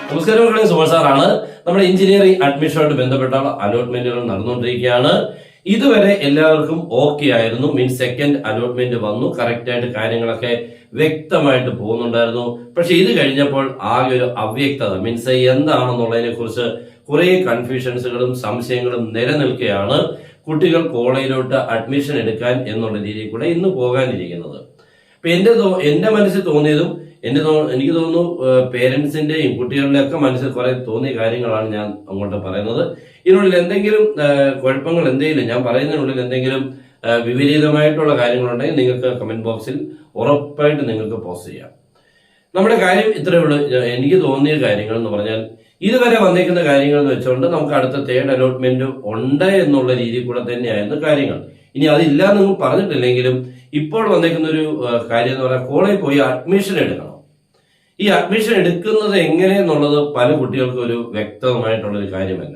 നമസ്കാരം, സുമൻ സാറാണ്. നമ്മുടെ എഞ്ചിനീയറിംഗ് അഡ്മിഷനുമായിട്ട് ബന്ധപ്പെട്ട അലോട്ട്മെന്റുകൾ നടന്നുകൊണ്ടിരിക്കുകയാണ്. ഇതുവരെ എല്ലാവർക്കും ഓക്കെ ആയിരുന്നു. മീൻസ് സെക്കൻഡ് അലോട്ട്മെന്റ് വന്നു, കറക്റ്റ് ആയിട്ട് കാര്യങ്ങളൊക്കെ വ്യക്തമായിട്ട് പോകുന്നുണ്ടായിരുന്നു. പക്ഷെ ഇത് കഴിഞ്ഞപ്പോൾ ആകെ ഒരു അവ്യക്തത, മീൻസ് എന്താണെന്നുള്ളതിനെ കുറിച്ച് കുറെ കൺഫ്യൂഷൻസുകളും സംശയങ്ങളും നിലനിൽക്കുകയാണ്. കുട്ടികൾ കോളേജിലോട്ട് അഡ്മിഷൻ എടുക്കാൻ എന്നുള്ള രീതിയിൽ കൂടെ ഇന്ന് പോകാനിരിക്കുന്നത്. അപ്പൊ എന്റെ മനസ്സിൽ തോന്നിയതും എനിക്ക് തോന്നുന്നു പേരൻസിന്റെയും കുട്ടികളുടെ ഒക്കെ മനസ്സിൽ കുറെ തോന്നിയ കാര്യങ്ങളാണ് ഞാൻ അങ്ങോട്ട് പറയുന്നത്. ഇതിനുള്ളിൽ എന്തെങ്കിലും കുഴപ്പങ്ങൾ എന്തെങ്കിലും ഞാൻ പറയുന്നതിനുള്ളിൽ എന്തെങ്കിലും വിപരീതമായിട്ടുള്ള കാര്യങ്ങളുണ്ടെങ്കിൽ നിങ്ങൾക്ക് കമന്റ് ബോക്സിൽ ഉറപ്പായിട്ട് നിങ്ങൾക്ക് പോസ്റ്റ് ചെയ്യാം. നമ്മുടെ കാര്യം ഇത്രയേ ഉള്ളൂ. എനിക്ക് തോന്നിയ കാര്യങ്ങൾ എന്ന് പറഞ്ഞാൽ ഇതുവരെ വന്നിരിക്കുന്ന കാര്യങ്ങൾ എന്ന് വെച്ചുകൊണ്ട് നമുക്ക് അടുത്ത തേർഡ് അലോട്ട്മെന്റ് ഉണ്ട് എന്നുള്ള രീതിയിൽ കൂടെ തന്നെയായിരുന്നു കാര്യങ്ങൾ. ഇനി അതില്ല എന്ന് നിങ്ങൾ പറഞ്ഞിട്ടില്ലെങ്കിലും ഇപ്പോൾ വന്നിരിക്കുന്ന ഒരു കാര്യം എന്ന് പറഞ്ഞാൽ കോളേജിൽ പോയി അഡ്മിഷൻ എടുക്കണം. ഈ അഡ്മിഷൻ എടുക്കുന്നത് എങ്ങനെയെന്നുള്ളത് പല കുട്ടികൾക്കും ഒരു വ്യക്തമായിട്ടുള്ള ഒരു കാര്യമല്ല.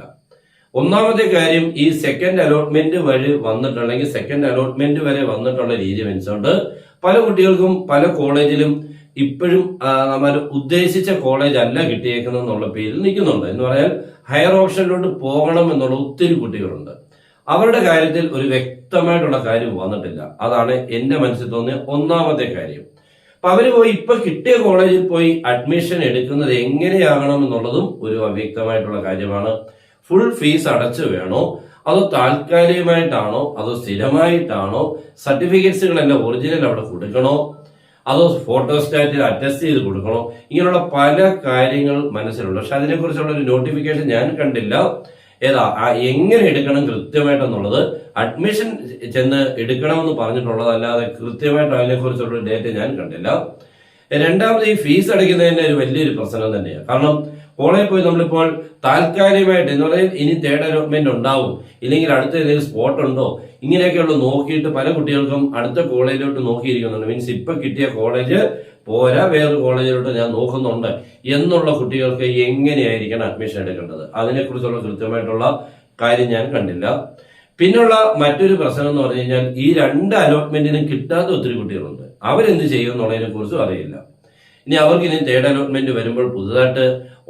ഒന്നാമത്തെ കാര്യം, ഈ സെക്കൻഡ് അലോട്ട്മെന്റ് വഴി വന്നിട്ടുണ്ടെങ്കിൽ സെക്കൻഡ് അലോട്ട്മെന്റ് വരെ വന്നിട്ടുള്ള രീതി വെച്ചുകൊണ്ട് പല കുട്ടികൾക്കും പല കോളേജിലും ഇപ്പോഴും നമ്മൾ ഉദ്ദേശിച്ച കോളേജ് അല്ല കിട്ടിയേക്കുന്നുള്ള പേരിൽ നിൽക്കുന്നുണ്ട്. എന്ന് പറഞ്ഞാൽ ഹയർ ഓപ്ഷനിലോട്ട് പോകണം എന്നുള്ള ഒത്തിരി കുട്ടികളുണ്ട്. അവരുടെ കാര്യത്തിൽ ഒരു വ്യക്തമായിട്ടുള്ള കാര്യം വന്നിട്ടില്ല. അതാണ് എന്റെ മനസ്സിൽ തോന്നിയ ഒന്നാമത്തെ കാര്യം. അപ്പൊ അവര് പോയി ഇപ്പൊ കിട്ടിയ കോളേജിൽ പോയി അഡ്മിഷൻ എടുക്കുന്നത് എങ്ങനെയാകണം എന്നുള്ളതും ഒരു അവ്യക്തമായിട്ടുള്ള കാര്യമാണ്. ഫുൾ ഫീസ് അടച്ചു വേണോ, അതോ താൽക്കാലികമായിട്ടാണോ, അതോ സ്ഥിരമായിട്ടാണോ, സർട്ടിഫിക്കറ്റ്സുകളെല്ലാം ഒറിജിനൽ അവിടെ കൊടുക്കണോ, അതോ ഫോട്ടോസ്റ്റാറ്റിൽ അറ്റസ്റ്റ് ചെയ്ത് കൊടുക്കണോ, ഇങ്ങനെയുള്ള പല കാര്യങ്ങൾ മനസ്സിലുണ്ട്. പക്ഷെ അതിനെക്കുറിച്ചുള്ള ഒരു നോട്ടിഫിക്കേഷൻ ഞാൻ കണ്ടില്ല. എങ്ങനെ എടുക്കണം കൃത്യമായിട്ടെന്നുള്ളത് അഡ്മിഷൻ ചെന്ന് എടുക്കണമെന്ന് പറഞ്ഞിട്ടുള്ളതല്ലാതെ കൃത്യമായിട്ട് അതിനെക്കുറിച്ചുള്ള ഡേറ്റ ഞാൻ കണ്ടില്ല. രണ്ടാമത്, ഈ ഫീസ് അടയ്ക്കുന്നതിന്റെ ഒരു വലിയൊരു പ്രശ്നം തന്നെയാണ്. കാരണം കോളേജിൽ പോയി നമ്മളിപ്പോൾ താൽക്കാലികമായിട്ട് എന്ന് പറഞ്ഞാൽ ഇനി തേർഡ് അലോട്ട്മെന്റ് ഉണ്ടാവും, ഇല്ലെങ്കിൽ അടുത്ത ഏതെങ്കിലും സ്പോട്ട് ഉണ്ടോ, ഇങ്ങനെയൊക്കെയുള്ള നോക്കിയിട്ട് പല കുട്ടികൾക്കും അടുത്ത കോളേജിലോട്ട് നോക്കിയിരിക്കുന്നുണ്ട്. മീൻസ് ഇപ്പൊ കിട്ടിയ കോളേജ് പോരാ, വേറൊരു കോളേജിലോട്ട് ഞാൻ നോക്കുന്നുണ്ട് എന്നുള്ള കുട്ടികൾക്ക് എങ്ങനെയായിരിക്കണം അഡ്മിഷൻ എടുക്കേണ്ടത്, അതിനെക്കുറിച്ചുള്ള കൃത്യമായിട്ടുള്ള കാര്യം ഞാൻ കണ്ടില്ല. പിന്നുള്ള മറ്റൊരു പ്രശ്നം എന്ന് പറഞ്ഞു കഴിഞ്ഞാൽ ഈ രണ്ട് അലോട്ട്മെന്റിനും കിട്ടാത്ത ഒത്തിരി കുട്ടികളുണ്ട്. അവരെന്ത് ചെയ്യും എന്നുള്ളതിനെ കുറിച്ചും അറിയില്ല. ഇനി അവർക്ക് ഇനി തേർഡ് അലോട്ട്മെന്റ് വരുമ്പോൾ പുതുതായിട്ട്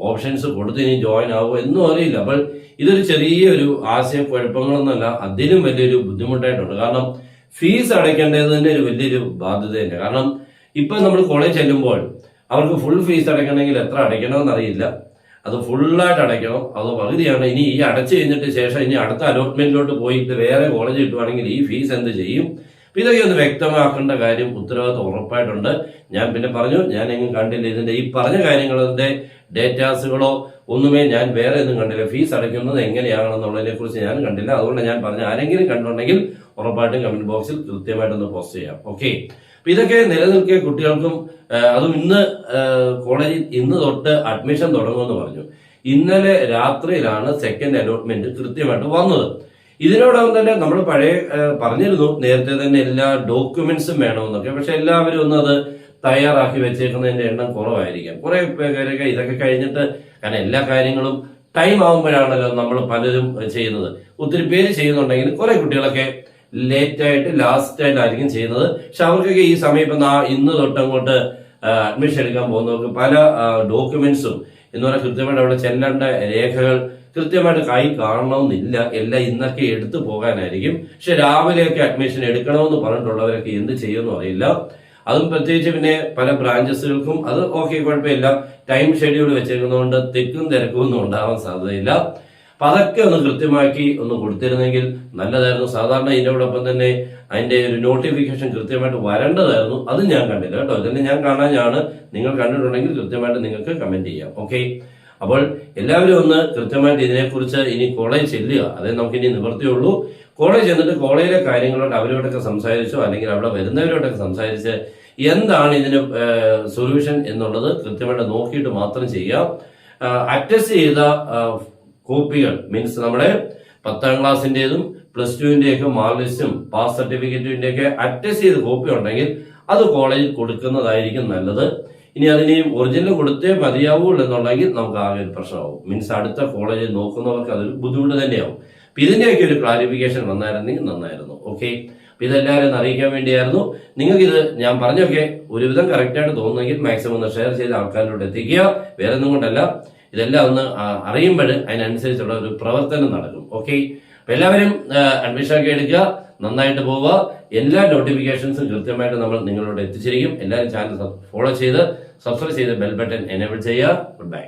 ഓപ്ഷൻസ് കൊടുത്ത് ഇനി ജോയിൻ ആവുമോ എന്നും അറിയില്ല. അപ്പോൾ ഇതൊരു ചെറിയൊരു ആശയക്കുഴപ്പങ്ങളൊന്നുമല്ല, അതിലും വലിയൊരു ബുദ്ധിമുട്ടായിട്ടുണ്ട്. കാരണം ഫീസ് അടയ്ക്കേണ്ടത് തന്നെ ഒരു വലിയൊരു ബാധ്യത തന്നെ. കാരണം ഇപ്പൊ നമ്മൾ കോളേജ് ചെല്ലുമ്പോൾ അവർക്ക് ഫുൾ ഫീസ് അടയ്ക്കണമെങ്കിൽ എത്ര അടയ്ക്കണമെന്ന് അറിയില്ല. അത് ഫുള്ളായിട്ട് അടയ്ക്കണം, അതോ പകുതിയാണ്. ഇനി ഈ അടച്ചു കഴിഞ്ഞിട്ട് ശേഷം ഇനി അടുത്ത അലോട്ട്മെന്റിലോട്ട് പോയിട്ട് വേറെ കോളേജ് കിട്ടുവാണെങ്കിൽ ഈ ഫീസ് എന്ത് ചെയ്യും? ഇതൊക്കെ ഒന്ന് വ്യക്തമാക്കേണ്ട കാര്യം ഉത്തരവാദിത്വം ഉറപ്പായിട്ടുണ്ട്. ഞാൻ പിന്നെ പറഞ്ഞു, ഞാൻ എങ്ങും കണ്ടില്ല ഇതിന്റെ ഈ പറഞ്ഞ കാര്യങ്ങളുടെ ഡേറ്റാസുകളോ ഒന്നുമേ ഞാൻ വേറെ ഒന്നും കണ്ടില്ല. ഫീസ് അടയ്ക്കുന്നത് എങ്ങനെയാകണം എന്നുള്ളതിനെ കുറിച്ച് ഞാൻ കണ്ടില്ല. അതുകൊണ്ട് ഞാൻ പറഞ്ഞു, ആരെങ്കിലും കണ്ടുണ്ടെങ്കിൽ ഉറപ്പായിട്ടും കമന്റ് ബോക്സിൽ കൃത്യമായിട്ടൊന്ന് പോസ്റ്റ് ചെയ്യാം. ഓക്കെ, അപ്പൊ ഇതൊക്കെ നിലനിൽക്കെ കുട്ടികൾക്കും അതും ഇന്ന് കോളേജിൽ ഇന്ന് തൊട്ട് അഡ്മിഷൻ തുടങ്ങുമെന്ന് പറഞ്ഞു. ഇന്നലെ രാത്രിയിലാണ് സെക്കൻഡ് അലോട്ട്മെന്റ് കൃത്യമായിട്ട് വന്നത്. ഇതിനോടൊപ്പം തന്നെ നമ്മൾ പറഞ്ഞിരുന്നു നേരത്തെ തന്നെ എല്ലാ ഡോക്യുമെന്റ്സും വേണമെന്നൊക്കെ. പക്ഷെ എല്ലാവരും ഒന്നും അത് തയ്യാറാക്കി വെച്ചേക്കുന്നതിന്റെ എണ്ണം കുറവായിരിക്കാം. കുറെ പേരൊക്കെ ഇതൊക്കെ കഴിഞ്ഞിട്ട്, കാരണം എല്ലാ കാര്യങ്ങളും ടൈം ആകുമ്പോഴാണല്ലോ നമ്മൾ പലരും ചെയ്യുന്നത്. ഒത്തിരി പേര് ചെയ്യുന്നുണ്ടെങ്കിൽ കുറെ കുട്ടികളൊക്കെ ലേറ്റ് ആയിട്ട് ലാസ്റ്റ് ആയിട്ടായിരിക്കും ചെയ്യുന്നത്. പക്ഷെ അവർക്കൊക്കെ ഈ സമയം ഇപ്പൊ ഇന്ന് തൊട്ടങ്ങോട്ട് അഡ്മിഷൻ എടുക്കാൻ പോകുന്നവർക്ക് പല ഡോക്യുമെന്റ്സും എന്ന് പറഞ്ഞാൽ കൃത്യമായിട്ട് അവിടെ ചെല്ലേണ്ട രേഖകൾ കൃത്യമായിട്ട് കൈ കാണണമെന്നില്ല. എല്ലാം ഇന്നൊക്കെ എടുത്തു പോകാനായിരിക്കും. പക്ഷെ രാവിലെയൊക്കെ അഡ്മിഷൻ എടുക്കണമെന്ന് പറഞ്ഞിട്ടുള്ളവരൊക്കെ എന്ത് ചെയ്യുമെന്നും അറിയില്ല. അതും പ്രത്യേകിച്ച് പിന്നെ പല ബ്രാഞ്ചസുകൾക്കും അത് ഓക്കെ, കുഴപ്പമില്ല, ടൈം ഷെഡ്യൂൾ വെച്ചേക്കുന്നതുകൊണ്ട് തിക്കും തിരക്കും ഒന്നും ഉണ്ടാവാൻ സാധ്യതയില്ല. അപ്പൊ അതൊക്കെ ഒന്ന് കൃത്യമാക്കി ഒന്ന് കൊടുത്തിരുന്നെങ്കിൽ നല്ലതായിരുന്നു. സാധാരണ ഇതിനോടൊപ്പം തന്നെ അതിന്റെ ഒരു നോട്ടിഫിക്കേഷൻ കൃത്യമായിട്ട് വരേണ്ടതായിരുന്നു. അത് ഞാൻ കണ്ടില്ല കേട്ടോ. ഇതിനെ ഞാൻ കാണാനാണ്. നിങ്ങൾ കണ്ടിട്ടുണ്ടെങ്കിൽ കൃത്യമായിട്ട് നിങ്ങൾക്ക് കമന്റ് ചെയ്യാം. ഓക്കെ, അപ്പോൾ എല്ലാവരും ഒന്ന് കൃത്യമായിട്ട് ഇതിനെക്കുറിച്ച് ഇനി കോളേജ് ചെല്ലുക, അതേ നമുക്ക് ഇനി നിവൃത്തിയുള്ളൂ. കോളേജ് എന്നിട്ട് കോളേജിലെ കാര്യങ്ങളോട് അവരോടൊക്കെ സംസാരിച്ചോ അല്ലെങ്കിൽ അവിടെ വരുന്നവരോടൊക്കെ സംസാരിച്ച് എന്താണ് ഇതിന് സൊല്യൂഷൻ എന്നുള്ളത് കൃത്യമായിട്ട് നോക്കിയിട്ട് മാത്രം ചെയ്യാം. അറ്റസ്റ്റ് ചെയ്ത കോപ്പികൾ, മീൻസ് നമ്മുടെ 10ാം ക്ലാസ്സിന്റേതും +2-ന്റെയൊക്കെ മാർക്ക് ലിസ്റ്റും പാസ് സർട്ടിഫിക്കറ്റിന്റെയൊക്കെ അറ്റസ്റ്റ് ചെയ്ത കോപ്പി ഉണ്ടെങ്കിൽ അത് കോളേജിൽ കൊടുക്കുന്നതായിരിക്കും നല്ലത്. ഇനി അതിന് ഒറിജിനൽ കൊടുത്തേ മതിയാവുള്ളൂ എന്നുണ്ടെങ്കിൽ നമുക്ക് ആകെ ഒരു പ്രശ്നമാവും. മീൻസ് അടുത്ത കോളേജിൽ നോക്കുന്നവർക്ക് അതൊരു ബുദ്ധിമുട്ട് തന്നെയാവും. അപ്പൊ ഇതിന്റെയൊക്കെ ഒരു ക്ലാരിഫിക്കേഷൻ വന്നായിരുന്നെങ്കിൽ നന്നായിരുന്നു. ഓക്കെ, അപ്പൊ ഇതെല്ലാവരും അറിയിക്കാൻ വേണ്ടിയായിരുന്നു. നിങ്ങൾക്കിത് ഞാൻ പറഞ്ഞൊക്കെ ഒരുവിധം കറക്റ്റായിട്ട് തോന്നുന്നെങ്കിൽ മാക്സിമം ഒന്ന് ഷെയർ ചെയ്ത് ആൾക്കാരിലോട്ട് എത്തിക്കുക. വേറെ ഒന്നും കൊണ്ടല്ല, ഇതെല്ലാം ഒന്ന് അറിയുമ്പോൾ അതിനനുസരിച്ചുള്ള ഒരു പ്രവർത്തനം നടക്കും. ഓക്കെ, അപ്പൊ എല്ലാവരും അഡ്മിഷൻ ഒക്കെ എടുക്കുക, നന്നായിട്ട് പോവുക. എല്ലാ നോട്ടിഫിക്കേഷൻസും കൃത്യമായിട്ട് നമ്മൾ നിങ്ങളോട് എത്തിച്ചിരിക്കും. എല്ലാവരും ചാനൽ ഫോളോ ചെയ്ത് സബ്സ്ക്രൈബ് ചെയ്ത് ബെൽ ബട്ടൺ എനേബിൾ ചെയ്യുക. Good bye.